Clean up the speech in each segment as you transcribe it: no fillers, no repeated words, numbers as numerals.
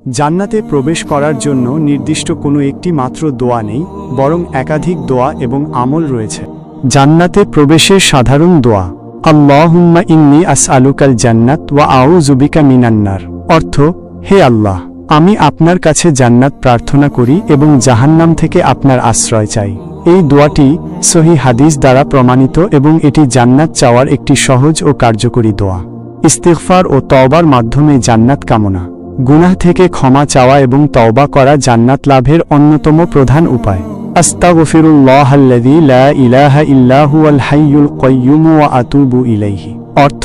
জান্নাতে প্রবেশ করার জন্য নির্দিষ্ট কোনো একটি মাত্র দোয়া নেই, বরং একাধিক দোয়া এবং আমল রয়েছে। জান্নাতে প্রবেশের সাধারণ দোয়া, আল্লাহুম্মা ইন্নী আসআলুকাল জান্নাত ওয়া আউযু বিকা মিনান নার। অর্থ, হে আল্লাহ, আমি আপনার কাছে জান্নাত প্রার্থনা করি এবং জাহান্নাম থেকে আপনার আশ্রয় চাই। এই দোয়াটি সহিহ হাদিস দ্বারা প্রমাণিত এবং এটি জান্নাত চাওয়ার একটি সহজ ও কার্যকরী দোয়া। ইস্তিগফার ও তওবার মাধ্যমে জান্নাত কামনা, গুনাহ থেকে ক্ষমা চাওয়া এবং তওবা করা জান্নাত লাভের অন্যতম প্রধান উপায়। আস্তাগফিরুল্লাহাল্লাযী লা ইলাহা ইল্লা হুয়াল হাইয়ুল কাইয়্যুম ওয়া আতুবু ইলাইহি। অর্থ,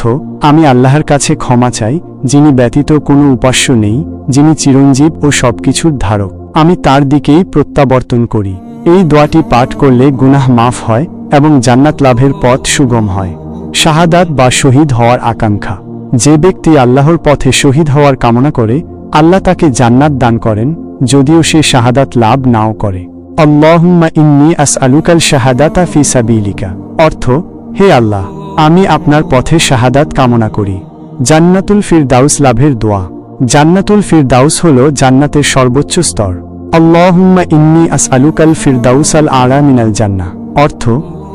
আমি আল্লাহর কাছে ক্ষমা চাই, যিনি ব্যতীত কোনো উপাস্য নেই, যিনি চিরঞ্জীব ও সবকিছুর ধারক। আমি তার দিকেই প্রত্যাবর্তন করি। এই দোয়াটি পাঠ করলে গুনাহ মাফ হয় এবং জান্নাত লাভের পথ সুগম হয়। শাহাদাত বা শহীদ হওয়ার আকাঙ্ক্ষা, যে ব্যক্তি আল্লাহর পথে শহীদ হওয়ার কামনা করে, আল্লাহ তাকে জান্নাত দান করেন, যদিও সে শাহাদাত লাভ নাও করে। আল্লাহুম্মা ইন্নী আসআলুকাল শাহাদাতা ফি সাবিলিকা। অর্থ, হে আল্লাহ, আমি আপনার পথে শাহাদাত কামনা করি। জান্নাতুল ফিরদাউস লাভের দোয়া। জান্নাতুল ফিরদাউস হল জান্নাতের সর্বোচ্চ স্তর। আল্লাহুম্মা ইন্নী আসআলুকাল ফিরদাউসাল আ'লা মিনাল জান্নাহ। অর্থ,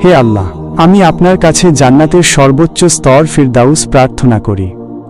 হে আল্লাহ, আমি আপনার কাছে জান্নাতের সর্বোচ্চ স্তর ফিরদাউস প্রার্থনা করি।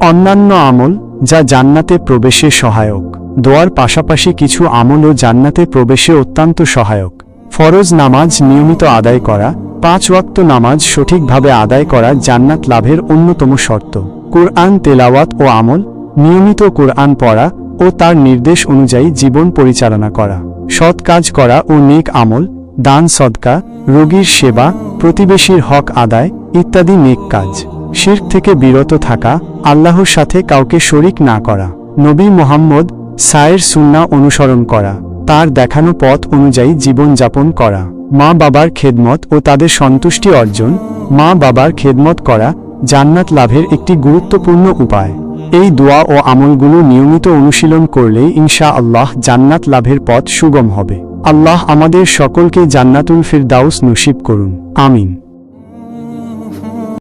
অন্যান্য আমল যা জান্নাতে প্রবেশে সহায়ক। দোয়ার পাশাপাশি কিছু আমলও জান্নাতে প্রবেশে অত্যন্ত সহায়ক। ফরজ নামাজ নিয়মিত আদায় করা, 5 ওয়াক্ত নামাজ সঠিকভাবে আদায় করা জান্নাত লাভের অন্যতম শর্ত। কুরআন তেলাওয়াত ও আমল, নিয়মিত কুরআন পড়া ও তার নির্দেশ অনুযায়ী জীবন পরিচালনা করা। সৎ কাজ করা ও নেক আমল, দান সদকা, রোগীর সেবা, প্রতিবেশীর হক আদায় ইত্যাদি নেক কাজ। শিরক থেকে বিরত থাকা, আল্লাহর সাথে কাউকে শরিক না করা। নবী মুহাম্মদ সায়ের সুন্নাহ অনুসরণ করা, তার দেখানো পথ অনুযায়ী জীবন যাপন করা। মা বাবার খেদমত ও তাদের সন্তুষ্টি অর্জন। মা বাবার খেদমত করা জান্নাত লাভের একটি গুরুত্বপূর্ণ উপায়। এই দোয়া ও আমলগুলো নিয়মিত অনুশীলন করলে ইনশাআল্লাহ জান্নাত লাভের পথ সুগম হবে। আল্লাহ আমাদের সকলকে জান্নাতুল ফিরদাউস নসিব করুন। আমিন।